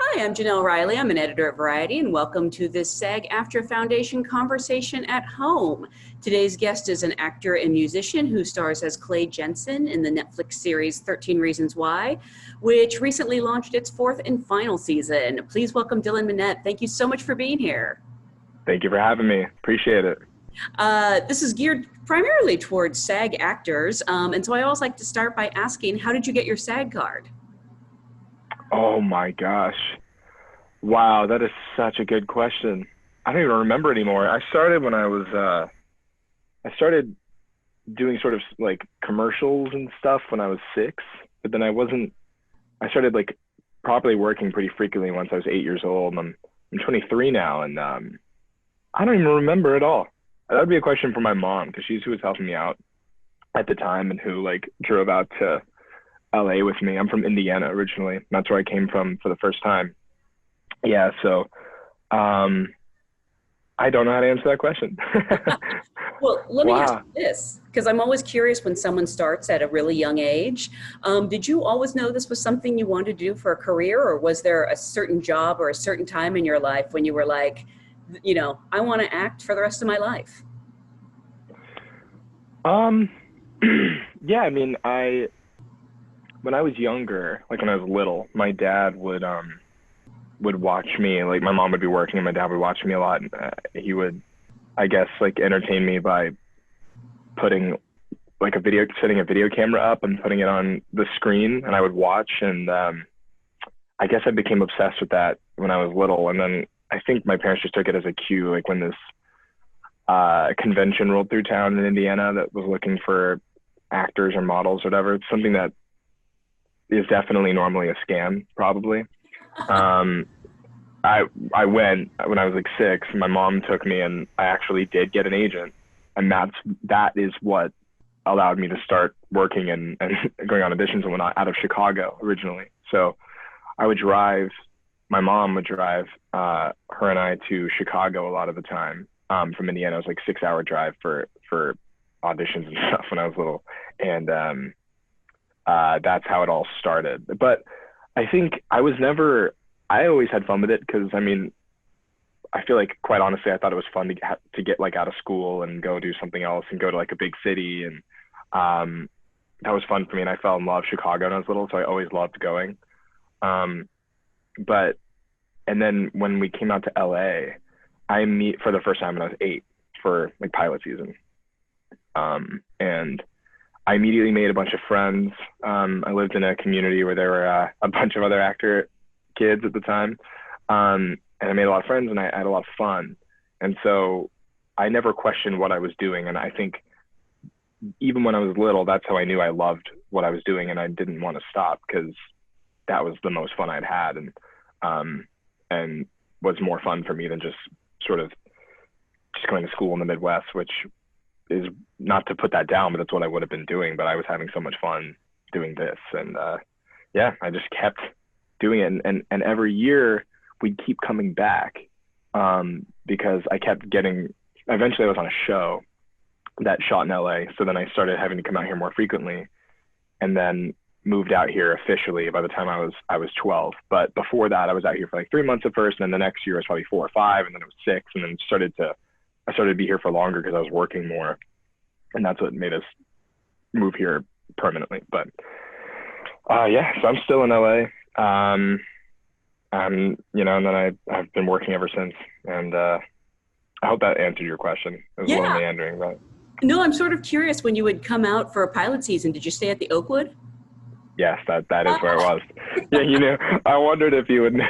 Hi, I'm Jenelle Riley. I'm an editor at Variety, and welcome to this SAG-AFTRA Foundation Conversation at Home. Today's guest is an actor and musician who stars as Clay Jensen in the Netflix series 13 Reasons Why, which recently launched its fourth and final season. Please welcome Dylan Minnette. Thank you so much for being here. Thank you for having me. Appreciate it. This is geared primarily towards SAG actors, and so I always like to start by asking, how did you get your SAG card? Oh my gosh. Wow, that is such a good question. I don't even remember anymore. I started when I started doing sort of like commercials and stuff when I was 6, but then I started like properly working pretty frequently once I was 8 years old. I'm 23 now, and I don't even remember at all. That would be a question for my mom, because she's who was helping me out at the time and who like drove out to LA with me. I'm from Indiana originally. That's where I came from for the first time. Yeah, so I don't know how to answer that question. Well, let me ask Wow. you this, because I'm always curious when someone starts at a really young age. Did you always know this was something you wanted to do for a career, or was there a certain job or a certain time in your life when you were like, I want to act for the rest of my life? Um, yeah, I mean, when I was younger, like when I was little, my dad would watch me. Like my mom would be working and my dad would watch me a lot. And, he would, I guess, like entertain me by putting like setting a video camera up and putting it on the screen, and I would watch. And I guess I became obsessed with that when I was little. And then I think my parents just took it as a cue, like when this convention rolled through town in Indiana that was looking for actors or models or whatever. It's something that is definitely normally a scam, probably. Um, I went when I was like 6. My mom took me, and I actually did get an agent, and that is what allowed me to start working and going on auditions and whatnot out of Chicago originally. So I would drive. My mom would drive her and I to Chicago a lot of the time. From Indiana, it was like 6-hour drive for auditions and stuff when I was little, and that's how it all started. But I think I always had fun with it, because I mean, I feel like quite honestly, I thought it was fun to get like out of school and go do something else and go to like a big city, and that was fun for me. And I fell in love with Chicago when I was little, so I always loved going. But and then when we came out to LA, I meet for the first time when I was 8 for like pilot season. And I immediately made a bunch of friends. I lived in a community where there were a bunch of other actor kids at the time. And I made a lot of friends, and I had a lot of fun. And so I never questioned what I was doing. And I think even when I was little, that's how I knew I loved what I was doing, and I didn't want to stop, because that was the most fun I'd had. And was more fun for me than just sort of just going to school in the Midwest, which is not to put that down, but that's what I would have been doing. But I was having so much fun doing this. And yeah, I just kept doing it. And every year we'd keep coming back, because I kept eventually I was on a show that shot in LA. So then I started having to come out here more frequently, and then moved out here officially by the time I was 12. But before that, I was out here for like 3 months at first, and then the next year was probably 4 or 5, and then it was 6, and then I started to be here for longer because I was working more, and that's what made us move here permanently. But yeah, so I'm still in LA, and then I've been working ever since, and I hope that answered your question. It was a little Yeah. meandering, but No, I'm sort of curious, when you would come out for a pilot season, did you stay at the Oakwood? yes, that is where it was. Yeah, I wondered if you would know.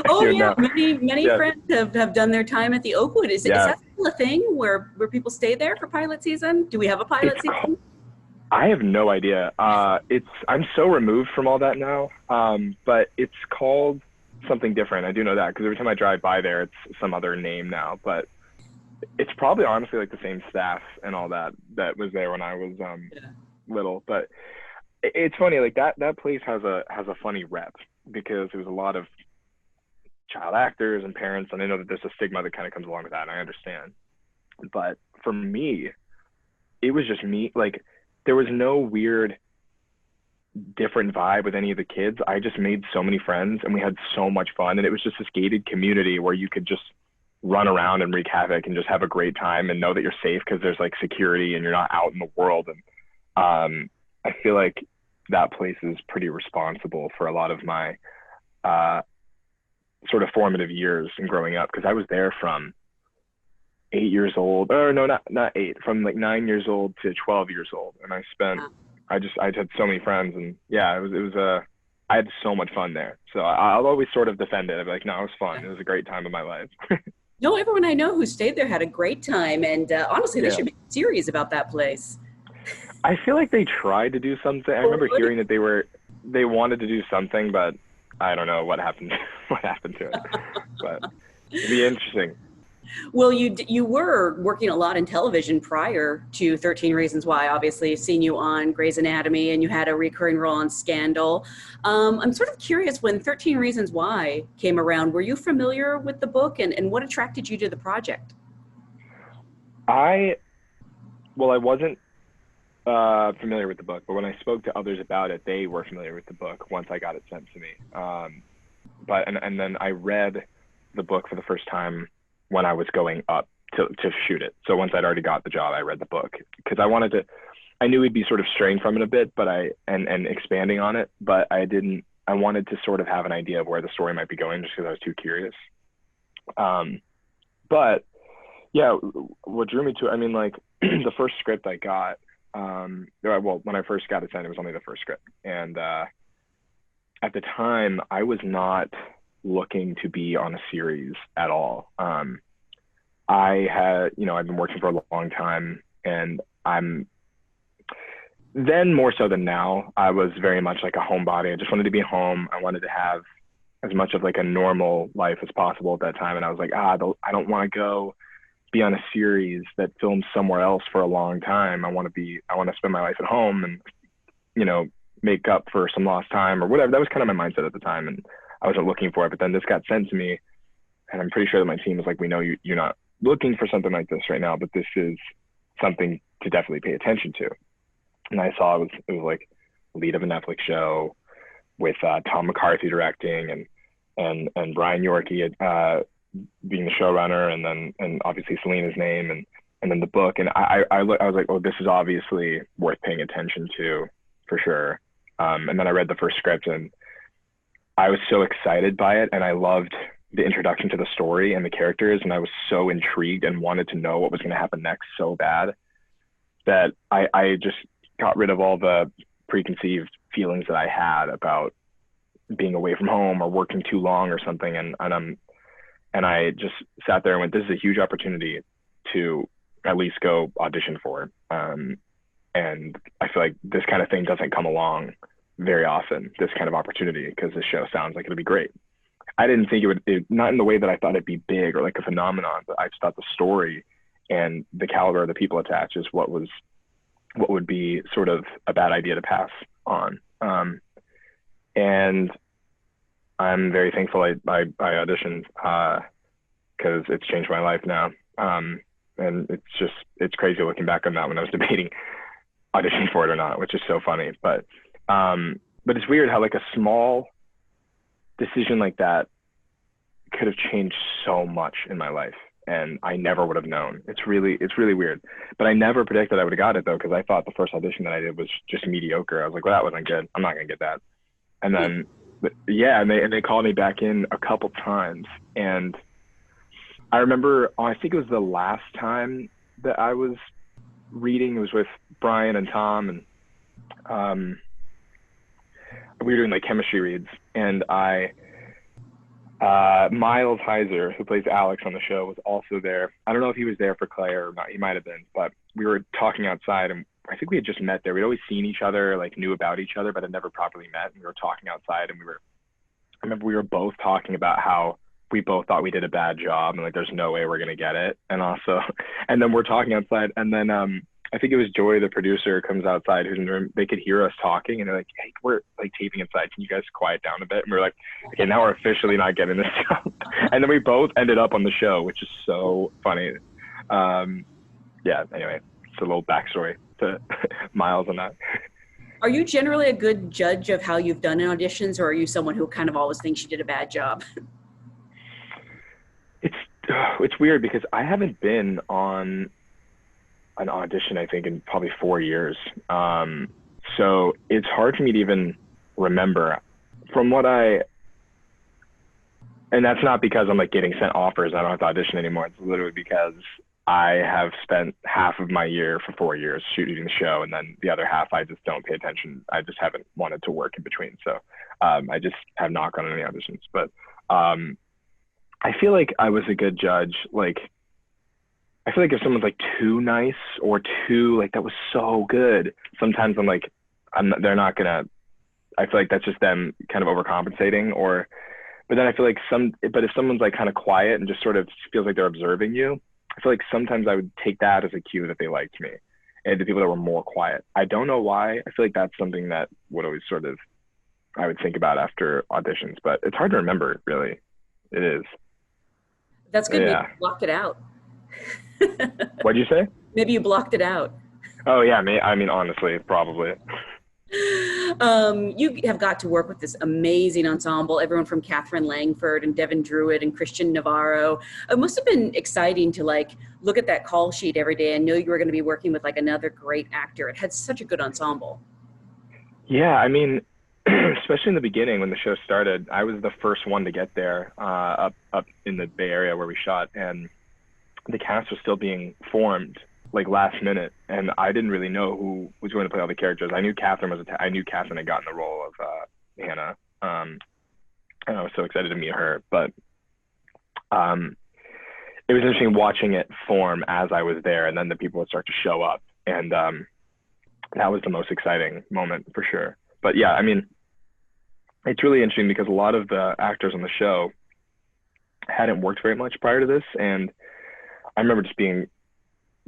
Oh You would yeah, know. many Yeah, friends have done their time at the Oakwood. Is yeah. that still a thing where people stay there for pilot season? Do we have a It's pilot season? I have no idea. I'm so removed from all that now. But it's called something different. I do know that, because every time I drive by there, it's some other name now. But it's probably honestly like the same staff and all that was there when I was Yeah. little. But it's funny, like that place has a funny rep, because there was a lot of child actors and parents, and I know that there's a stigma that kind of comes along with that, and I understand. But for me, it was just me. Like, there was no weird different vibe with any of the kids. I just made so many friends and we had so much fun. And it was just this gated community where you could just run around and wreak havoc and just have a great time and know that you're safe because there's like security and you're not out in the world. And I feel like that place is pretty responsible for a lot of my sort of formative years and growing up, because I was there from 8 years old, or no, not 8, from like 9 years old to 12 years old. And I had so many friends, and yeah, I had so much fun there. So I'll always sort of defend it. I'd be like, no, it was fun. It was a great time of my life. No, everyone I know who stayed there had a great time, and honestly, they should make a series about that place. I feel like they tried to do something. I remember hearing that they wanted to do something, but I don't know what happened to it. But it'd be interesting. Well, you were working a lot in television prior to 13 Reasons Why. Obviously, I've seen you on Grey's Anatomy, and you had a recurring role on Scandal. I'm sort of curious, when 13 Reasons Why came around, were you familiar with the book, and what attracted you to the project? I wasn't familiar with the book, but when I spoke to others about it, they were familiar with the book once I got it sent to me. And then I read the book for the first time when I was going up to shoot it. So once I'd already got the job, I read the book because I knew we'd be sort of straying from it a bit, but and expanding on it, but I wanted to sort of have an idea of where the story might be going just because I was too curious. But yeah, what drew me to it, I mean, like the first script I got, when I first got it sent, it was only the first script. And at the time, I was not looking to be on a series at all. I've been working for a long time, and then more so than now, I was very much like a homebody. I just wanted to be home. I wanted to have as much of like a normal life as possible at that time. And I was like, I don't want to go be on a series that films somewhere else for a long time. I want to spend my life at home and, make up for some lost time or whatever. That was kind of my mindset at the time. And I wasn't looking for it, but then this got sent to me, and I'm pretty sure that my team was like, we know you're not looking for something like this right now, but this is something to definitely pay attention to. And I saw it was like lead of a Netflix show with Tom McCarthy directing and Brian Yorkie being the showrunner, and obviously Selena's name and then the book. And I was like, oh, this is obviously worth paying attention to for sure. And then I read the first script, and I was so excited by it, and I loved the introduction to the story and the characters, and I was so intrigued and wanted to know what was going to happen next so bad that I just got rid of all the preconceived feelings that I had about being away from home or working too long or something. And I just sat there and went, this is a huge opportunity to at least go audition for. And I feel like this kind of thing doesn't come along very often, this kind of opportunity, because this show sounds like it'll be great. I didn't think not in the way that I thought it'd be big or like a phenomenon, but I just thought the story and the caliber of the people attached is what would be sort of a bad idea to pass on. And I'm very thankful I auditioned because it's changed my life now. And it's crazy looking back on that when I was debating auditioning for it or not, which is so funny. But it's weird how like a small decision like that could have changed so much in my life, and I never would have known. It's really weird. But I never predicted I would have got it though, because I thought the first audition that I did was just mediocre. I was like, well, that wasn't good. I'm not gonna get that. And then and they called me back in a couple times, and I remember I think it was the last time that I was reading. It was with Brian and Tom, and we were doing like chemistry reads, and Miles Heiser, who plays Alex on the show, was also there. I don't know if he was there for Claire or not. He might have been, but we were talking outside, and I think we had just met there. We'd always seen each other, like knew about each other, but had never properly met. And we were talking outside, and I remember we were both talking about how we both thought we did a bad job, and like there's no way we're gonna get it. And then we're talking outside, and then I think it was Joy, the producer, comes outside, who's in the room. They could hear us talking, and they're like, hey, we're like taping inside. Can you guys quiet down a bit? And we're like, okay, now we're officially not getting this job. And then we both ended up on the show, which is so funny. Anyway, it's a little backstory to Miles and that. Are you generally a good judge of how you've done in auditions, or are you someone who kind of always thinks you did a bad job? It's weird because I haven't been on an audition, I think, in probably 4 years. So it's hard for me to even remember from what and that's not because I'm like getting sent offers. I don't have to audition anymore. It's literally because I have spent half of my year for 4 years shooting the show, and then the other half I just don't pay attention. I just haven't wanted to work in between. So I just have not gone on any auditions. But I feel like I was a good judge. Like, I feel like if someone's like too nice or too like, that was so good, sometimes I'm like, they're not gonna, I feel like that's just them kind of overcompensating. But then I feel like but if someone's like kind of quiet and just sort of feels like they're observing you, I feel like sometimes I would take that as a cue that they liked me, and the people that were more quiet. I don't know why. I feel like that's something that would always sort of, I would think about after auditions, but it's hard to remember, really. It is. That's good. Yeah. Maybe you blocked it out. What'd you say? Maybe you blocked it out. Oh yeah, I mean, honestly, probably. You have got to work with this amazing ensemble, everyone from Catherine Langford and Devin Druitt and Christian Navarro. It must have been exciting to like look at that call sheet every day and know you were going to be working with like another great actor. It had such a good ensemble. Yeah, I mean, especially in the beginning when the show started, I was the first one to get there, up in the Bay Area where we shot, and the cast was still being formed like last minute, and I didn't really know who was going to play all the characters. I knew Catherine had gotten the role of Hannah, and I was so excited to meet her. But it was interesting watching it form as I was there, and then the people would start to show up, and that was the most exciting moment for sure. But yeah, I mean, it's really interesting because a lot of the actors on the show hadn't worked very much prior to this, and I remember just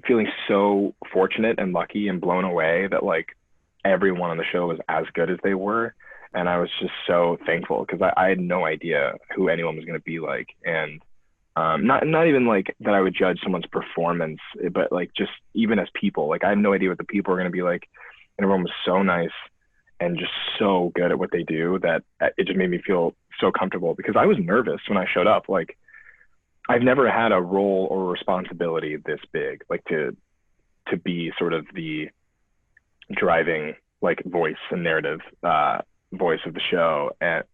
feeling so fortunate and lucky and blown away that like everyone on the show was as good as they were, and I was just so thankful because I had no idea who anyone was going to be like, and not even like that I would judge someone's performance, but like just even as people, like I had no idea what the people were going to be like, and everyone was so nice and just so good at what they do that it just made me feel so comfortable because I was nervous when I showed up. Like, I've never had a role or responsibility this big, like to be sort of the driving like voice and narrative voice of the show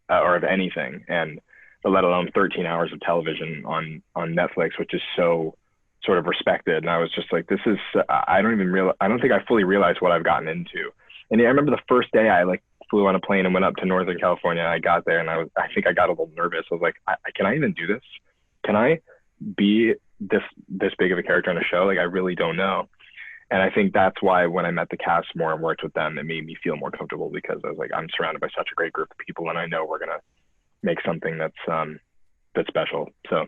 or of anything, and let alone 13 hours of television on Netflix, which is so sort of respected. And I was just like, this is, I don't think I fully realized what I've gotten into. And I remember the first day I like flew on a plane and went up to Northern California. I got there and I think I got a little nervous. I was like, can I even do this? Can I be this big of a character on a show? Like, I really don't know. And I think that's why when I met the cast more and worked with them, it made me feel more comfortable because I was like, I'm surrounded by such a great group of people, and I know we're gonna make something that's special. So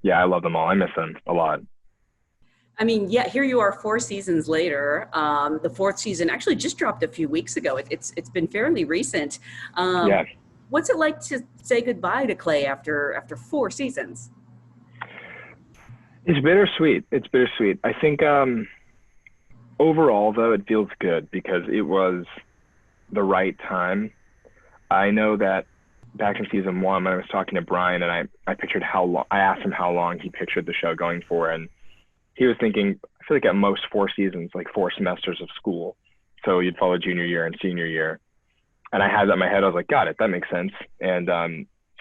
yeah, I love them all. I miss them a lot. I mean, yeah, here you are 4 seasons later. The 4th season actually just dropped a few weeks ago. It's been fairly recent. Yeah. What's it like to say goodbye to Clay after 4 seasons? It's bittersweet. I think overall, though, it feels good because it was the right time. I know that back in season 1, when I was talking to Brian and I pictured I asked him how long he pictured the show going for, and he was thinking, I feel like at most 4 seasons, like 4 semesters of school. So you'd follow junior year and senior year. And I had that in my head. I was like, got it, that makes sense. And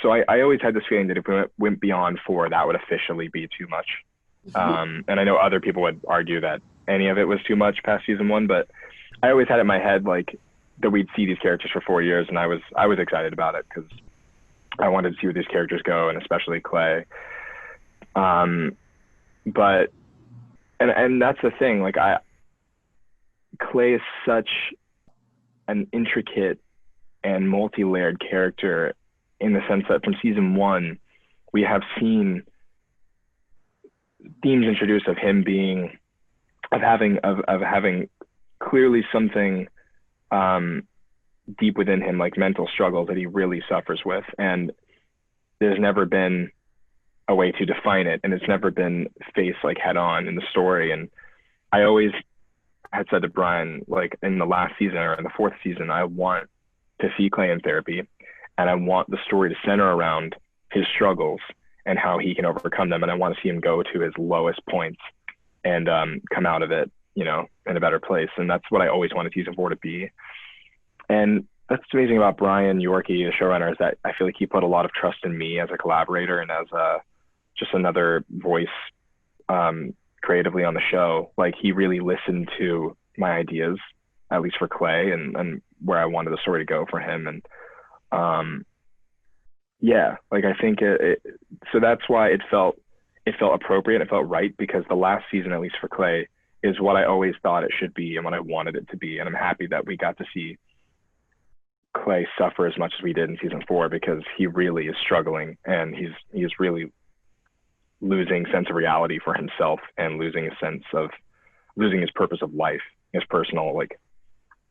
so I always had this feeling that if we went beyond 4, that would officially be too much. And I know other people would argue that any of it was too much past season 1, but I always had it in my head like that we'd see these characters for 4 years, and I was excited about it because I wanted to see where these characters go, and especially Clay. But and that's the thing, like Clay is such an intricate and multi-layered character in the sense that from season 1, we have seen themes introduced of him having clearly something deep within him, like mental struggles that he really suffers with, and there's never been a way to define it, and it's never been faced like head on in the story. And I always had said to Brian, like in the last season or in the fourth season, I want to see Clay in therapy, and I want the story to center around his struggles and how he can overcome them. And I want to see him go to his lowest points and come out of it, you know, in a better place. And that's what I always wanted season 4 to be. And that's amazing about Brian Yorkie, the showrunner, is that I feel like he put a lot of trust in me as a collaborator and as just another voice creatively on the show. Like, he really listened to my ideas, at least for Clay, and where I wanted the story to go for him. And yeah, like I think so that's why it felt appropriate. It felt right, because the last season, at least for Clay, is what I always thought it should be and what I wanted it to be. And I'm happy that we got to see Clay suffer as much as we did in season 4, because he really is struggling, and he's really losing sense of reality for himself, and losing his purpose of life, his personal like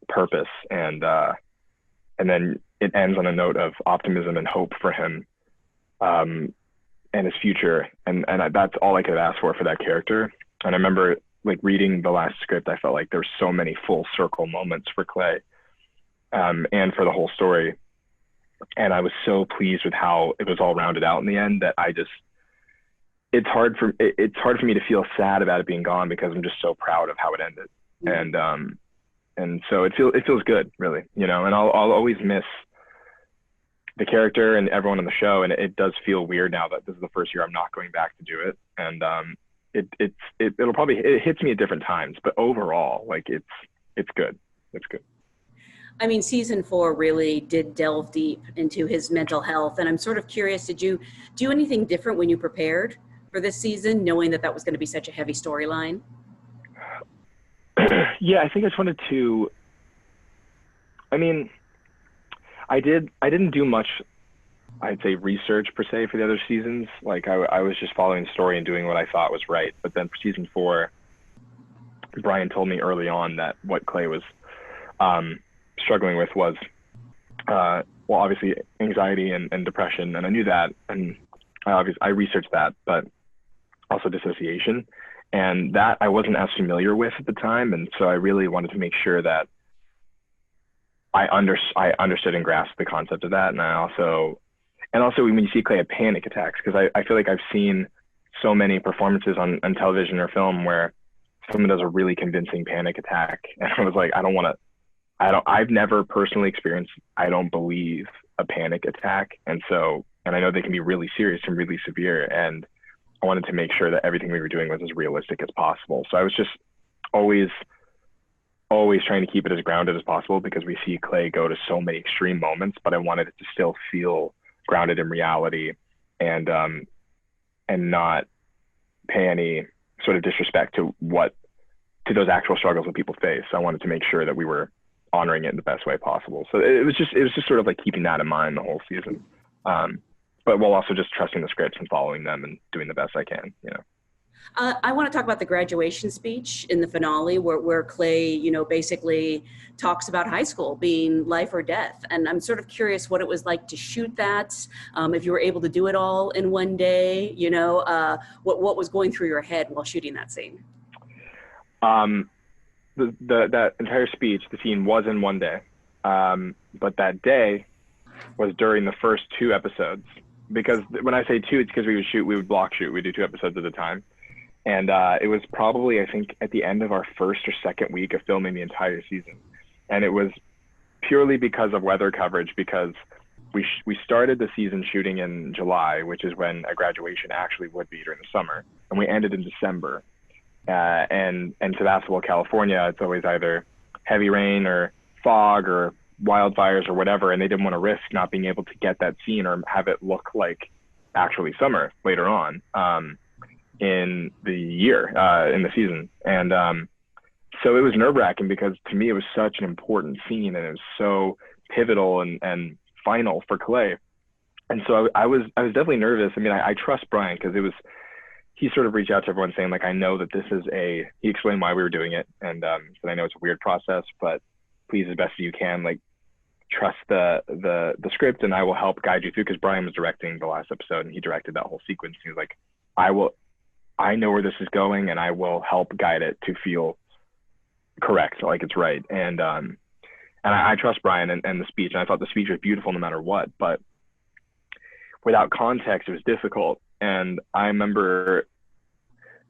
purpose. And then it ends on a note of optimism and hope for him and his future. And that's all I could ask for that character. And I remember like reading the last script, I felt like there were so many full circle moments for Clay and for the whole story. And I was so pleased with how it was all rounded out in the end that it's hard for me to feel sad about it being gone, because I'm just so proud of how it ended. And so it feels good, really, you know. And I'll always miss the character and everyone on the show, and it does feel weird now that this is the first year I'm not going back to do it. And it hits me at different times, but overall, like it's good. It's good. I mean, season 4 really did delve deep into his mental health, and I'm sort of curious, did you do anything different when you prepared for this season, knowing that was going to be such a heavy storyline? Yeah, I think I just wanted to, I mean, I didn't do much, I'd say, research per se for the other seasons. Like I was just following the story and doing what I thought was right. But then for season 4, Brian told me early on that what Clay was struggling with was, well, obviously anxiety and depression. And I knew that, and I researched that, but also dissociation. And that I wasn't as familiar with at the time. And so I really wanted to make sure that I understood and grasped the concept of that. And also when you see Clay have panic attacks, because I feel like I've seen so many performances on television or film where someone does a really convincing panic attack. And I was like, I've never personally experienced, I don't believe, a panic attack. And I know they can be really serious and really severe. And I wanted to make sure that everything we were doing was as realistic as possible. So I was just always trying to keep it as grounded as possible, because we see Clay go to so many extreme moments, but I wanted it to still feel grounded in reality and not pay any sort of disrespect to those actual struggles that people face. So I wanted to make sure that we were honoring it in the best way possible. So it was just sort of like keeping that in mind the whole season. But while also just trusting the scripts and following them and doing the best I can, you know. I want to talk about the graduation speech in the finale where Clay, you know, basically talks about high school being life or death. And I'm sort of curious what it was like to shoot that, if you were able to do it all in one day, you know, what was going through your head while shooting that scene? That entire speech, the scene was in one day. But that day was during the first 2 episodes. Because when I say 2, it's because we would block shoot. We'd do 2 episodes at a time. And it was probably, I think, at the end of our first or second week of filming the entire season. And it was purely because of weather coverage, because we started the season shooting in July, which is when a graduation actually would be during the summer. And we ended in December. And Sebastopol, California, it's always either heavy rain or fog or wildfires or whatever, and they didn't want to risk not being able to get that scene or have it look like actually summer later on in the year, in the season. And so it was nerve-wracking, because to me it was such an important scene, and it was so pivotal and final for Clay. And so I was definitely nervous. I mean, I trust Brian, because he sort of reached out to everyone saying, like, I know that this is he explained why we were doing it, and said, I know it's a weird process, but please, as best as you can, like, trust the script, and I will help guide you through, because Brian was directing the last episode, and he directed that whole sequence. He was like, I know where this is going, and I will help guide it to feel correct, like it's right. And I trust Brian and the speech, and I thought the speech was beautiful no matter what, but without context, it was difficult. And I remember,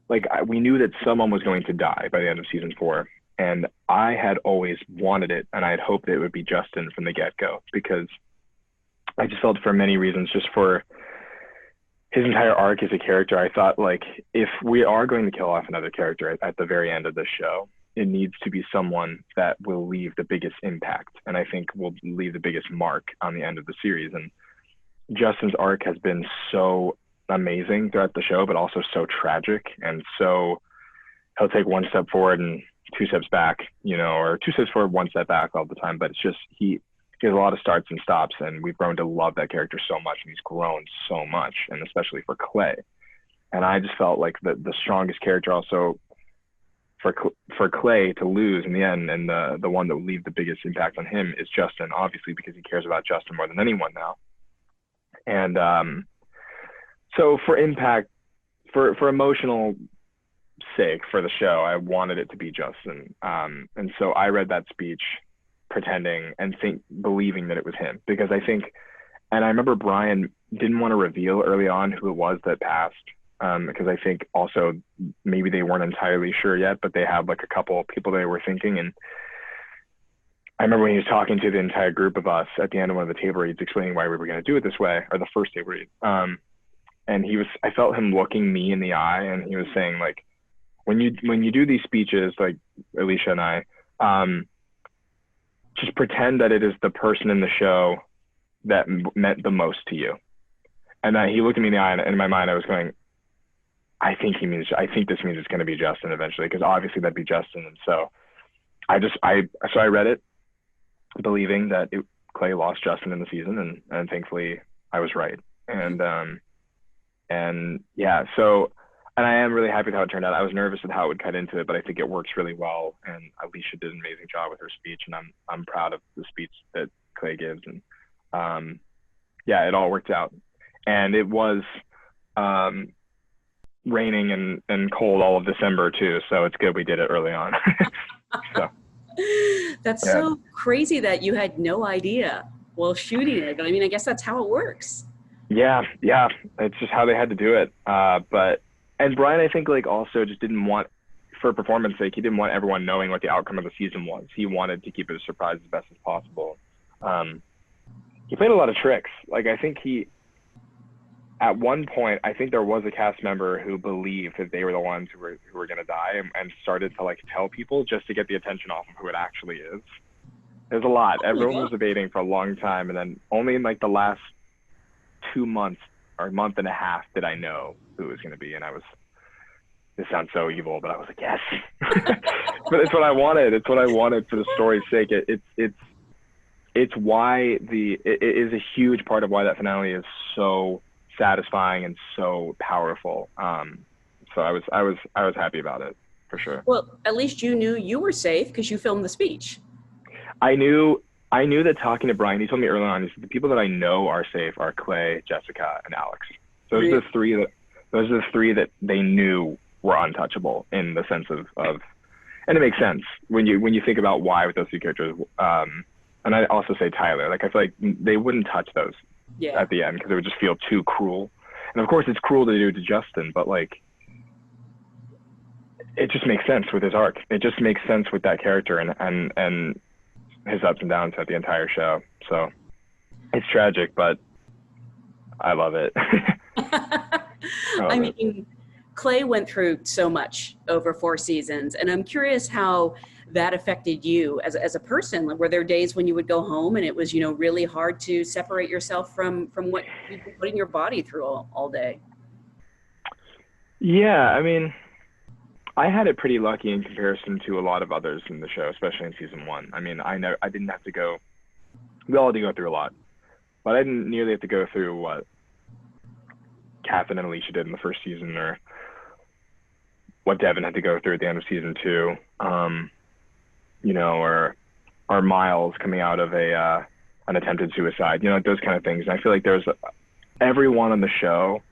like, we knew that someone was going to die by the end of season 4. And I had always wanted it, and I had hoped that it would be Justin from the get-go, because I just felt, for many reasons, just for his entire arc as a character, I thought, like, if we are going to kill off another character at the very end of the show, it needs to be someone that will leave the biggest impact, and I think will leave the biggest mark on the end of the series. And Justin's arc has been so amazing throughout the show, but also so tragic, and so he'll take one step forward and 2 steps back, you know, or 2 steps forward, 1 step back all the time. But it's just, he has a lot of starts and stops, and we've grown to love that character so much, and he's grown so much, and especially for Clay. And I just felt like the strongest character also for Clay to lose in the end, and the one that will leave the biggest impact on him is Justin, obviously, because he cares about Justin more than anyone now. And so for impact, for emotional sake for the show, I wanted it to be Justin. And so I read that speech pretending and believing that it was him, because I think, and I remember Brian didn't want to reveal early on who it was that passed, because I think also maybe they weren't entirely sure yet, but they had like a couple of people they were thinking. And I remember when he was talking to the entire group of us at the end of one of the table reads, explaining why we were going to do it this way, or the first table read. And I felt him looking me in the eye, and he was saying, like, when you do these speeches, like Alicia and I, just pretend that it is the person in the show that meant the most to you. And then he looked at me in the eye, and in my mind I was going, I think this means it's going to be Justin eventually, because obviously that'd be Justin. And so I read it believing that Clay lost Justin in the season, and thankfully I was right. And yeah, so, and I am really happy with how it turned out. I was nervous with how it would cut into it, but I think it works really well. And Alicia did an amazing job with her speech, and I'm proud of the speech that Clay gives. And yeah, it all worked out. And it was raining and cold all of December too, so it's good we did it early on. So that's so crazy that you had no idea while shooting it, but I mean, I guess that's how it works. Yeah, it's just how they had to do it. And Brian, I think, like, also just didn't want, for performance sake, he didn't want everyone knowing what the outcome of the season was. He wanted to keep it a surprise as best as possible. He played a lot of tricks. Like, I think at one point, I think there was a cast member who believed that they were the ones who were going to die, and started to, like, tell people just to get the attention off of who it actually is. There's a lot. Everyone was debating for a long time, and then only in, like, the last 2 months or a month and a half did I know who it was going to be. And this sounds so evil, but I was like, yes. But it's what I wanted. It's what I wanted for the story's sake. It's why it is a huge part of why that finale is so satisfying and so powerful. So I was happy about it, for sure. Well, at least you knew you were safe because you filmed the speech. I knew that talking to Brian, he told me early on, he said, the people that I know are safe are Clay, Jessica, and Alex. Those are the three that they knew were untouchable, in the sense of, and it makes sense when you think about why with those two characters. And I also say Tyler, like, I feel like they wouldn't touch those at the end, because it would just feel too cruel. And of course it's cruel to do to Justin, but, like, it just makes sense with his arc. It just makes sense with that character and his ups and downs at the entire show. So it's tragic, but I love it. I mean, Clay went through so much over 4 seasons, and I'm curious how that affected you as a person. Were there days when you would go home and it was, really hard to separate yourself from what you've been putting your body through all day? Yeah, I mean, I had it pretty lucky in comparison to a lot of others in the show, especially in season 1. I mean, I didn't have to go, we all had to go through a lot, but I didn't nearly have to go through what Catherine and Alicia did in the first season, or what Devin had to go through at the end of season 2, or Miles coming out of an attempted suicide, those kind of things. And I feel like everyone on the show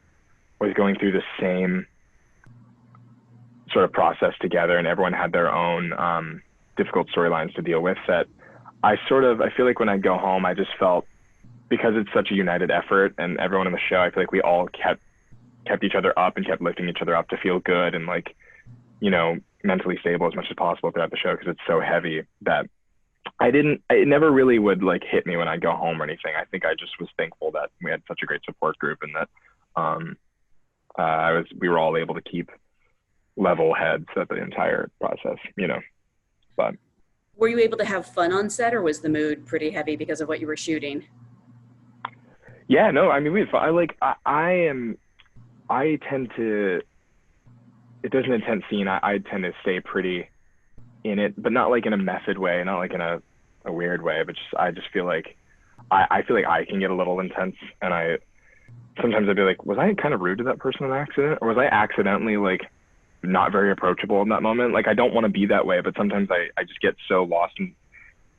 was going through the same sort of process together, and everyone had their own difficult storylines to deal with that I feel like when I go home, I just felt, because it's such a united effort and everyone on the show, I feel like we all kept each other up and kept lifting each other up to feel good and like, you know, mentally stable as much as possible throughout the show, because it's so heavy that it never really would like hit me when I go home or anything. I think I just was thankful that we had such a great support group and that we were all able to keep level heads at the entire process, you know. But were you able to have fun on set, or was the mood pretty heavy because of what you were shooting? Yeah, no, I mean, we had fun. I tend to, if there's an intense scene, I tend to stay pretty in it, but not like in a method way, not like in a weird way, but I just feel like I feel like I can get a little intense, and sometimes I'd be like, was I kind of rude to that person on accident, or was I accidentally like not very approachable in that moment? Like, I don't want to be that way, but sometimes I just get so lost in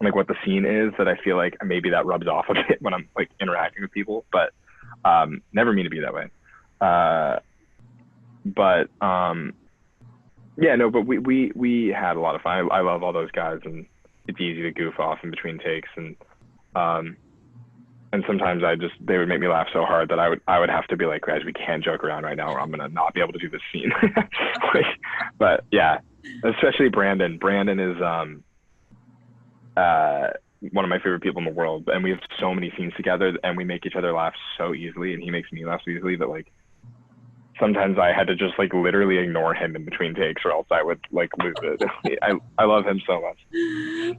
like what the scene is that I feel like maybe that rubs off a bit when I'm like interacting with people, but never mean to be that way. Yeah, no, but we had a lot of fun. I love all those guys, and it's easy to goof off in between takes, and sometimes they would make me laugh so hard that I would have to be like, guys, we can't joke around right now or I'm gonna not be able to do this scene. But yeah, especially Brandon. Brandon is one of my favorite people in the world, and we have so many scenes together and we make each other laugh so easily, and he makes me laugh so easily that like sometimes I had to just like literally ignore him in between takes, or else I would like lose it. I love him so much.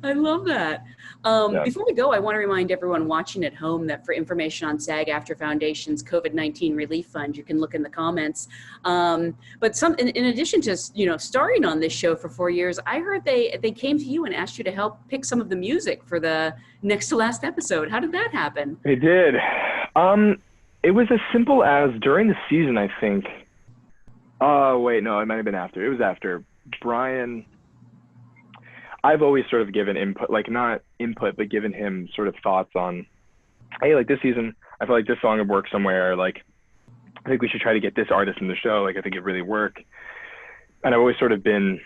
I love that. Yeah. Before we go, I want to remind everyone watching at home that for information on SAG-AFTRA Foundation's COVID-19 Relief Fund, you can look in the comments. But in addition to, you know, starring on this show for 4 years, I heard they came to you and asked you to help pick some of the music for the next to last episode. How did that happen? They did. It was as simple as during the season, I think. Oh, wait, no, it might have been after. It was after. Brian, I've always sort of given input, like not input, but given him sort of thoughts on, hey, like this season, I feel like this song would work somewhere. Like, I think we should try to get this artist in the show. Like, I think it'd really work. And I've always sort of been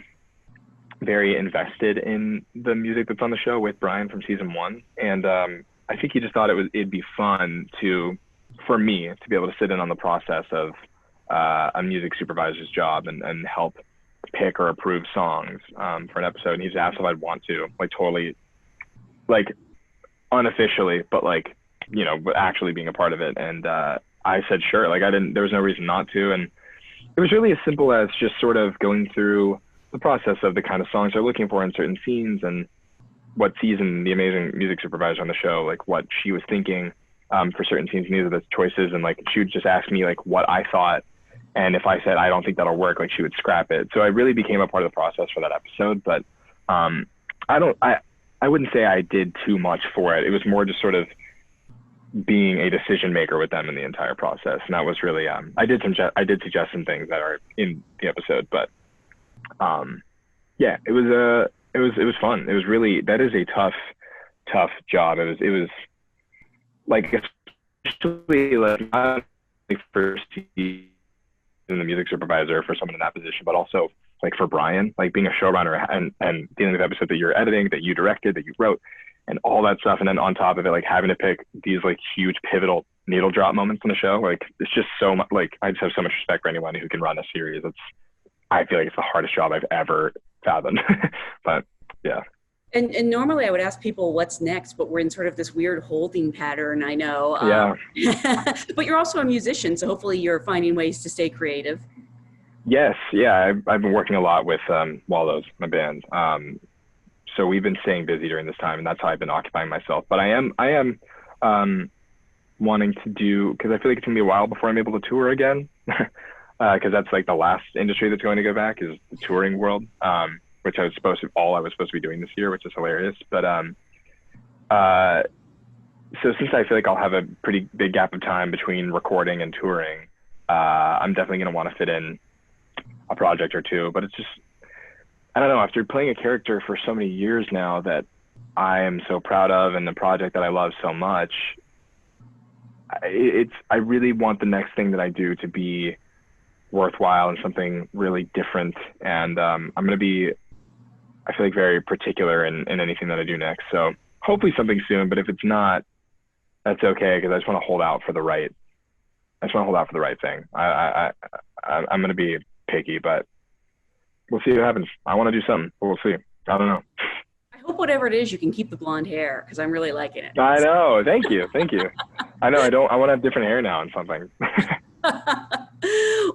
very invested in the music that's on the show with Brian from season 1. And I think he just thought it'd be fun for me to be able to sit in on the process of a music supervisor's job and help pick or approve songs for an episode. And he's asked if I'd want to, like, totally, like, unofficially, but like, you know, actually being a part of it. And I said sure. Like, there was no reason not to. And it was really as simple as just sort of going through the process of the kind of songs they're looking for in certain scenes, and what season the amazing music supervisor on the show, like what she was thinking for certain scenes, and these are the choices. And like, she would just ask me like what I thought, and if I said I don't think that'll work, like she would scrap it. So I really became a part of the process for that episode. But I wouldn't say I did too much for it. It was more just sort of being a decision maker with them in the entire process. And that was really I did suggest some things that are in the episode, but yeah, it was fun. It was really, that is a tough job. It was like, especially like not only for Steve and the music supervisor, for someone in that position, but also like for Brian, like being a showrunner and dealing with episodes that you're editing, that you directed, that you wrote, and all that stuff. And then on top of it, like having to pick these like huge pivotal needle drop moments in the show. Like, it's just so much, like, I just have so much respect for anyone who can run a series. I feel like it's the hardest job I've ever fathomed. But yeah. And normally I would ask people what's next, but we're in sort of this weird holding pattern, I know. Yeah. But you're also a musician, so hopefully you're finding ways to stay creative. Yes. Yeah. I've been working a lot with Wallows, my band. So we've been staying busy during this time, and that's how I've been occupying myself. But I am wanting to do, because I feel like it's gonna be a while before I'm able to tour again. Because that's like the last industry that's going to go back, is the touring world, which I was supposed to be doing this year, which is hilarious. But so since I feel like I'll have a pretty big gap of time between recording and touring, I'm definitely going to want to fit in a project or two. But it's just, I don't know, after playing a character for so many years now that I am so proud of, and the project that I love so much, I really want the next thing that I do to be worthwhile and something really different. And I'm going to be I feel like very particular in anything that I do next. So hopefully something soon, but if it's not, that's okay, because I just want to hold out for the right. I just want to hold out for the right thing. I'm going to be picky, but we'll see what happens. I want to do something, but we'll see. I don't know. I hope whatever it is, you can keep the blonde hair, because I'm really liking it. I know. Thank you. Thank you. I know. I want to have different hair now and something.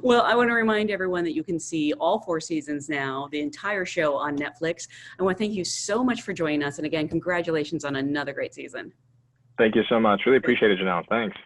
Well, I want to remind everyone that you can see all 4 seasons now, the entire show on Netflix. I want to thank you so much for joining us. And again, congratulations on another great season. Thank you so much. Really appreciate it, Jenelle. Thanks.